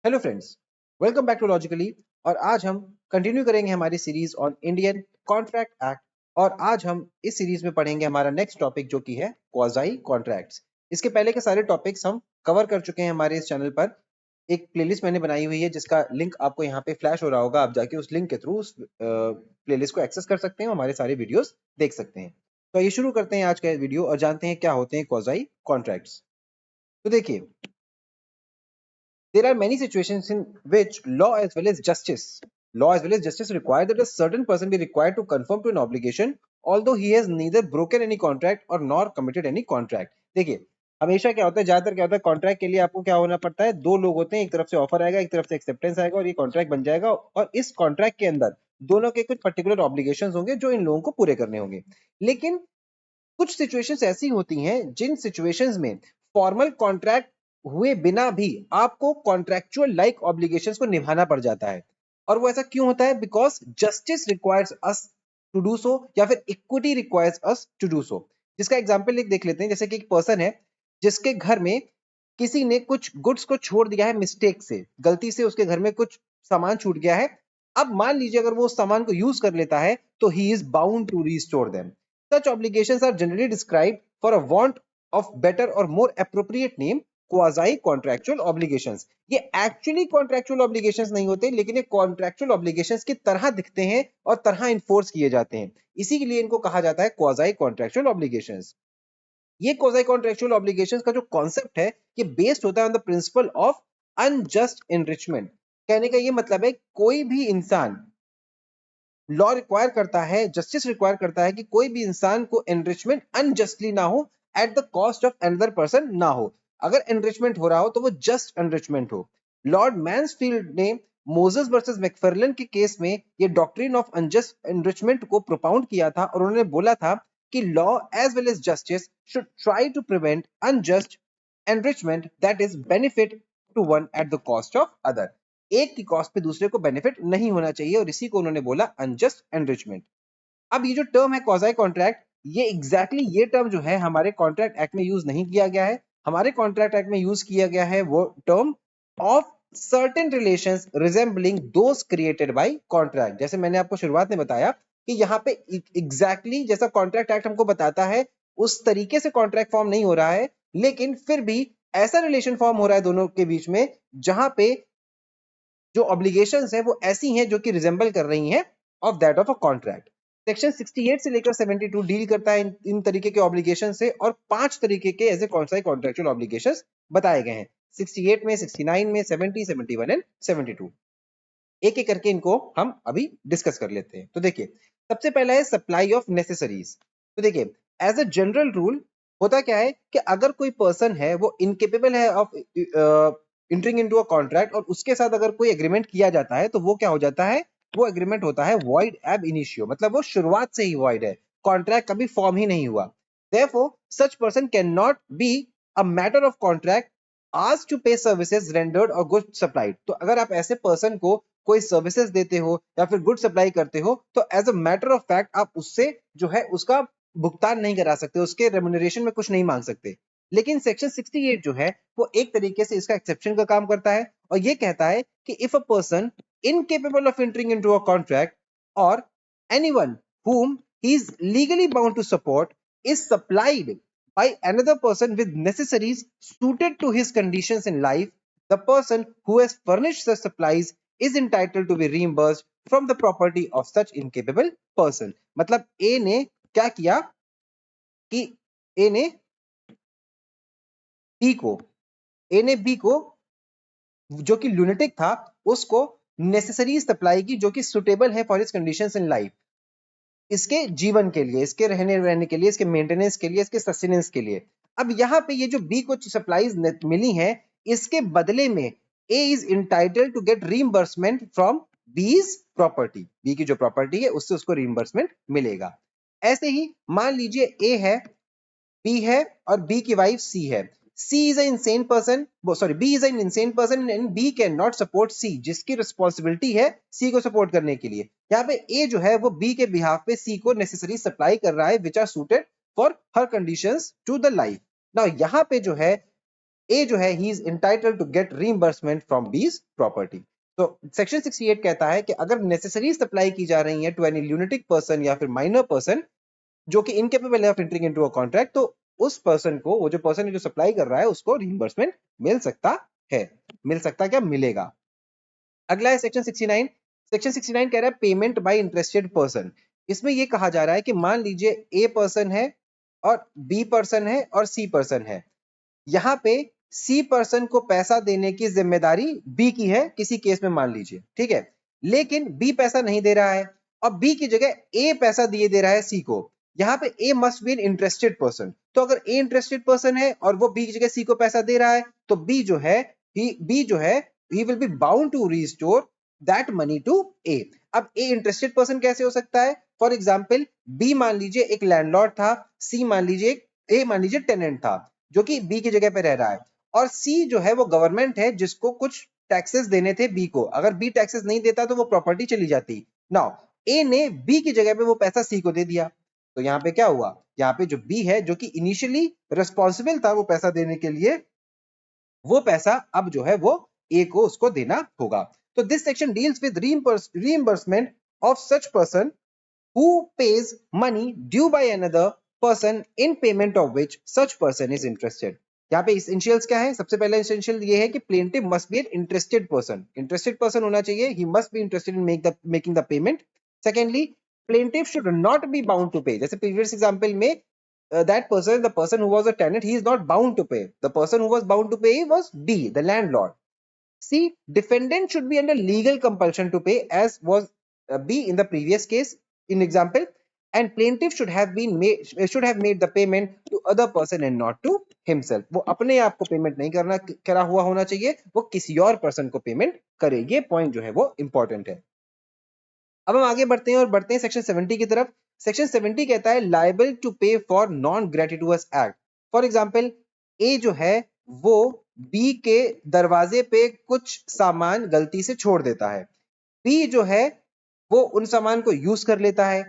Hello friends, welcome back to logically. और आज हम कंटिन्यू करेंगे हमारी series on Indian contract act. और आज हम इस सीरीज में पढ़ेंगे हमारा नेक्स्ट टॉपिक जो कि है क्वाज़ाई कॉन्ट्रैक्ट्स। इसके पहले के सारे टॉपिक्स हम कवर कर चुके हैं हमारे इस चैनल पर। एक प्लेलिस्ट मैंने बनाई हुई है जिसका लिंक आपको यहाँ पे फ्लैश हो रहा होगा, आप जाके उस लिंक के थ्रू उस प्लेलिस्ट को एक्सेस कर सकते हैं, हमारे सारे वीडियोस देख सकते हैं। तो ये शुरू करते हैं आज का वीडियो और जानते हैं क्या होते हैं क्वाज़ाई कॉन्ट्रैक्ट्स। तो देखिए, there are many situations in which law as well as justice require that a certain person be required to conform to an obligation, although he has neither broken any contract or nor committed any contract. देखिए, हमेशा क्या होता है, ज्यादातर क्या होता है, contract के लिए आपको क्या होना पड़ता है, दो लोग होते हैं, एक तरफ से ऑफर आएगा, एक तरफ से एक्सेप्टेंस आएगा और ये कॉन्ट्रैक्ट बन जाएगा। और इस कॉन्ट्रैक्ट के अंदर दोनों के कुछ पर्टिकुलर ऑब्लिगेशंस होंगे जो इन लोगों को पूरे करने होंगे। लेकिन कुछ सिचुएशंस ऐसी होती हैं जिन सिचुएशंस में फॉर्मल कॉन्ट्रैक्ट हुए बिना भी आपको कॉन्ट्रैक्चुअल लाइक ऑब्लिगेशंस को निभाना पड़ जाता है। और वो ऐसा क्यों होता है? Because justice requires us to do so, या फिर equity requires us to do so. जिसका एग्जांपल एक देख लेते हैं। जैसे कि एक पर्सन है जिसके घर में किसी ने कुछ गुड्स को छोड़ दिया है, मिस्टेक से, गलती से उसके घर में कुछ सामान छूट गया है। अब मान लीजिए अगर वो उस सामान को यूज कर लेता है तो he is bound to restore them. Such obligations are generally described for a want of better or more appropriate name quasi-contractual obligations। ये actually contractual obligations नहीं होते, लेकिन ये contractual obligations की तरह दिखते हैं और तरह enforce किए जाते हैं, इसी के लिए इनको कहा जाता है quasi-contractual obligations। ये quasi-contractual obligations का जो concept है, ये based होता है on the principle of unjust enrichment। कहने का ये मतलब है, कोई भी इंसान, लॉ रिक्वायर करता है, जस्टिस रिक्वायर करता है कि कोई भी इंसान को एनरिचमेंट अनजस्टली ना हो, eight the cost of another person ना हो। अगर एनरिचमेंट हो रहा हो तो वो जस्ट एनरिचमेंट हो। लॉर्ड मैन्सफील्ड ने मोजेस वर्सेस मैकफार्लेन के केस में ये डॉक्ट्रिन ऑफ अनजस्ट एनरिचमेंट को प्रोपाउंड किया था और उन्होंने बोला था कि law as well as justice should try to prevent unjust enrichment that is benefit to one at the cost of other. एक की कॉस्ट पे दूसरे को बेनिफिट नहीं होना चाहिए, और इसी को उन्होंने बोला अनजस्ट एनरिचमेंट। अब ये जो टर्म है क्वाज़ाई कॉन्ट्रैक्ट, ये एग्जैक्टली ये टर्म जो है हमारे कॉन्ट्रैक्ट एक्ट में यूज नहीं किया गया है। हमारे कॉन्ट्रैक्ट एक्ट में यूज किया गया है वो term of certain relations resembling those created by contract. जैसे मैंने आपको शुरुआत में बताया कि यहाँ पे एग्जैक्टली जैसा कॉन्ट्रैक्ट एक्ट हमको बताता है उस तरीके से कॉन्ट्रैक्ट फॉर्म नहीं हो रहा है, लेकिन फिर भी ऐसा रिलेशन फॉर्म हो रहा है दोनों के बीच में जहां पे जो ऑब्लिगेशंस है वो ऐसी हैं जो कि रिजेंबल कर रही हैं of that of a contract. Section 68 से लेकर 72 डील करता है इन तरीके के ऑब्लिगेशन से, और 5 तरीके के एज ए कॉन्ट्रैक्चुअल ऑब्लिगेशंस बताए गए हैं 68 में, 69 में, 70, 71 एंड 72। एक एक करके इनको हम अभी डिस्कस कर लेते हैं। तो देखिए, सबसे पहला है सप्लाई ऑफ नेसेसरीज। तो देखिए, एज अ जनरल रूल होता क्या है कि अगर कोई पर्सन है वो इनकेपेबल है of entering into a contract और उसके साथ अगर कोई एग्रीमेंट किया जाता है तो वो क्या हो जाता है, वो एग्रीमेंट होता है वॉइड एब इनिशियो, मतलब वो शुरुआत से ही वॉइड है, कॉन्ट्रैक्ट कभी फॉर्म ही नहीं हुआ। Therefore such person can not be a matter of contract आज टू पे सर्विसेज रेंडर्ड और गुड सप्लाइड। तो अगर आप ऐसे पर्सन को कोई सर्विसेज देते हो या फिर गुड सप्लाई करते हो तो as a matter of fact आप उससे जो है उसका भुगतान नहीं करा सकते, उसके रेम्युनरेशन में कुछ नहीं मांग सकते। लेकिन सेक्शन 68 जो है वो एक तरीके से इसका एक्सेप्शन का काम करता है और ये कहता है कि if a person incapable of entering into a contract और anyone whom he is legally bound to support is supplied by another person with necessaries suited to his conditions in life, the person who has furnished such supplies is entitled to be reimbursed from the property of such incapable person। मतलब ए ने क्या किया कि ए ने B को ए ने B को जो कि लुनेटिक था उसको नेसेसरीज सप्लाई की जो कि सुटेबल है for his conditions in life, इसके जीवन के लिए, इसके रहने के लिए, इसके मेंटेनेंस के लिए, इसके सस्टेनेंस के लिए। अब यहाँ पे ये जो बी को सप्लाईज मिली हैं, इसके बदले में A is entitled to get reimbursement from बीज प्रॉपर्टी। बी की जो प्रॉपर्टी है उससे उसको रीइंबर्समेंट मिलेगा। ऐसे ही मान लीजिए ए है, बी है और बी की वाइफ सी है। C is an insane person, sorry, B is an insane person and B cannot support C, जिसकी रिस्पॉन्सिबिलिटी है C को सपोर्ट करने के लिए। यहाँ पे A जो है वो B के बिहाफ पे C को नेसेसरी सप्लाई कर रहा है which are suited for her conditions to the life. Now यहाँ पे जो है ए जो है he is entitled to get reimbursement from बीज प्रॉपर्टी। तो सेक्शन 68 कहता है कि अगर नेसेसरी सप्लाई की जा रही है टू एनी ल्यूनेटिक पर्सन या फिर माइनर पर्सन जो कि इनकेपेबल है of entering into a contract, तो उस पर्सन को, वो जो पर्सन है जो सप्लाई कर रहा है, उसको रीइंबर्समेंट मिल सकता है। मिल सकता क्या? मिलेगा। अगला है सेक्शन 69। सेक्शन 69 कह रहा है पेमेंट बाय इंटरेस्टेड पर्सन। इसमें ये कहा जा रहा है कि मान लीजिए ए पर्सन है और बी पर्सन है और सी पर्सन है। यहाँ पे सी पर्सन को पैसा देने की जिम्मेदारी बी की है, किसी केस में मान लीजिए, ठीक है। लेकिन बी पैसा नहीं दे रहा है और बी की जगह ए पैसा दिए दे रहा है सी को। यहाँ पे A must be an interested person. तो अगर ए इंटरेस्टेड पर्सन है और वो बी की जगह सी को पैसा दे रहा है, तो बी जो है he will be bound to restore that money to A। अब A इंटरेस्टेड पर्सन कैसे हो सकता है? फॉर एग्जाम्पल B मान लीजिए एक लैंडलॉर्ड था, C मान लीजिए A मान लीजिए टेनेंट था जो कि B की जगह पे रह रहा है, और C जो है वो गवर्नमेंट है जिसको कुछ टैक्सेस देने थे B को। अगर B टैक्सेस नहीं देता तो वो प्रॉपर्टी चली जाती। नाउ A ने B की जगह पे वो पैसा C को दे दिया, तो यहाँ पे क्या हुआ? यहाँ पे जो B है जो कि इनिशियली रिस्पॉन्सिबल था वो पैसा देने के लिए, वो पैसा अब जो है वो ए को उसको देना होगा। तो this section deals with reimbursement of such person who page money due by another person in payment of which such person is interested. यहाँ पे एसेंशियल्स क्या है? सबसे पहला एसेंशियल ये है कि plaintiff must be an interested person. Interested person होना चाहिए, he must be interested in making the payment. Secondly, plaintiff should not be bound to pay. जैसे प्रीवियस एग्जांपल में the person who was a tenant, he is not bound to pay. The person who was bound to pay was B, the landlord. C, defendant should be under legal compulsion to pay, as was B in the previous case in example, and plaintiff should have made the payment to other person and not to himself. वो अपने आप को payment नहीं करा हुआ होना चाहिए, वो किसी और पर्सन को पेमेंट करे। ये पॉइंट जो है वो इंपॉर्टेंट है। अब हम आगे बढ़ते हैं और बढ़ते हैं सेक्शन 70 की तरफ। सेक्शन 70 कहता है liable to pay for non gratuitous act. For example, A जो है वो बी के दरवाजे पे कुछ सामान गलती से छोड़ देता है। बी जो है वो उन सामान को यूज कर लेता है,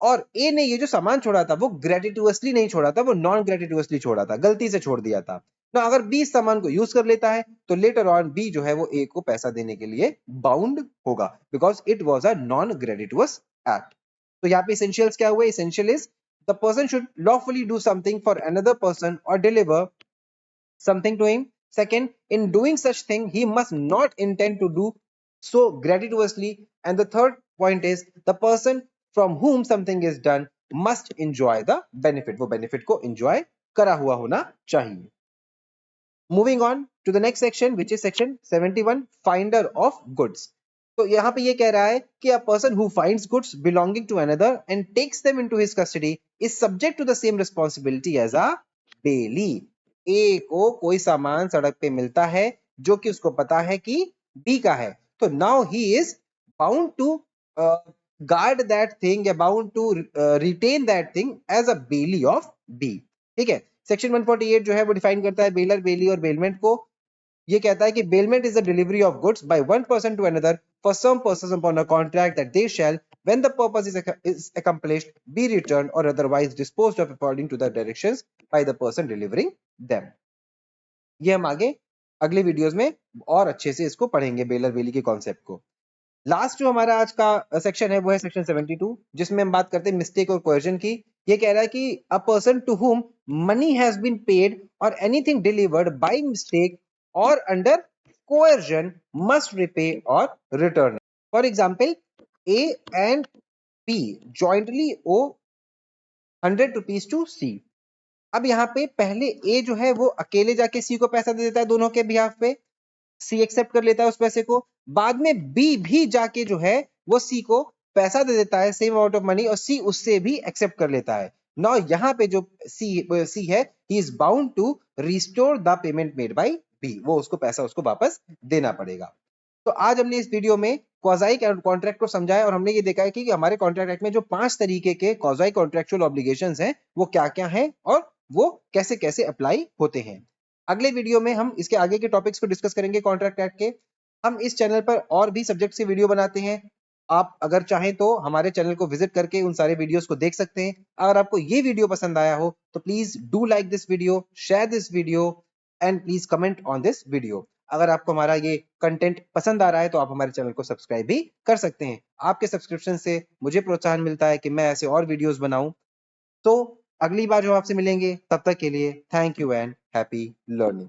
और ए ने ये जो सामान छोड़ा था वो ग्रेटिटुअसली नहीं छोड़ा था, वो नॉन ग्रेटिटुअसली छोड़ा था, गलती से छोड़ दिया था। ना अगर बी इस सामान को यूज कर लेता है तो लेटर ऑन बी जो है वो ए को पैसा देने के लिए बाउंड होगा, because it was a non gratuitous act. तो यहाँ पे एसेंशियल्स क्या हुए? Essential is the person should lawfully do something for another person और deliver something to him. Second, in doing such thing, he must not intend to do so gratuitously. And the third point is the person from whom something is done must enjoy the benefit. वो benefit को enjoy करा हुआ होना चाहिए. Moving on to the next section, which is section 71, finder of goods. तो यहाँ पे ये कह रहा है कि a person who finds goods belonging to another and takes them into his custody is subject to the same responsibility as a bailee. ए को कोई सामान सड़क पे मिलता है जो कि उसको पता है कि बी का है, तो now he is bound to guard that thing या bound to retain that thing as a bailee of B. ठीक है। सेक्शन 148 जो है वो डिफाइन करता है बेलर, बेली और बेलमेंट को। ये कहता है कि bailment is the delivery of goods by one person to another for some purpose upon a contract that they shall when the purpose is accomplished be returned or otherwise disposed of according to the directions by the person delivering them। ये हम आगे अगले videos में और अच्छे से इसको पढ़ेंगे, बेलर बेली के कॉन्सेप्ट को। लास्ट जो हमारा आज का सेक्शन है वो है सेक्शन 72, जिसमें हम बात करते हैं मिस्टेक और कोएर्जन की। ये कह रहा है कि a person to whom money has been paid और एनीथिंग डिलीवर्ड बाय मिस्टेक और अंडर कोएर्जन मस्ट रिपे और return. For example, A and B jointly owe 100 rupees to C। अब यहाँ पे पहले A जो है वो अकेले जाके C को पैसा दे देता है दोनों के बिहाफ पे, C एक्सेप्ट कर लेता है उस पैसे को। बाद में B भी जाके जो है वो C को पैसा दे देता है सेम अमाउंट ऑफ मनी, और C उससे भी एक्सेप्ट कर लेता है। नाउ यहाँ पे जो C है he is bound to restore the payment made by B, वो उसको पैसा उसको वापस देना पड़ेगा। तो आज हमने इस वीडियो में क्वाज़ाई कॉन्ट्रैक्ट को समझाया और हमने ये देखा है कि हमारे कॉन्ट्रैक्ट एक्ट में जो 5 तरीके के क्वाज़ाई कॉन्ट्रैक्चुअल ऑब्लिगेशंस हैं वो क्या-क्या हैं और वो कैसे-कैसे अप्लाई होते हैं। अगले वीडियो में हम इसके आगे के टॉपिक्स को डिस्कस करेंगे कॉन्ट्रैक्ट एक्ट के। हम इस चैनल पर और भी सब्जेक्ट से वीडियो बनाते हैं। आप अगर चाहें तो हमारे चैनल को विजिट करके उन सारे वीडियोस को देख सकते हैं। अगर आपको ये वीडियो पसंद आया हो तो please do like this video, share this video and please comment on this video. अगर आपको हमारा ये कंटेंट पसंद आ रहा है तो आप हमारे चैनल को सब्सक्राइब भी कर सकते हैं। आपके सब्सक्रिप्शन से मुझे प्रोत्साहन मिलता है कि मैं ऐसे और वीडियोस बनाऊं। तो अगली बार जो आपसे मिलेंगे तब तक के लिए thank you and happy learning.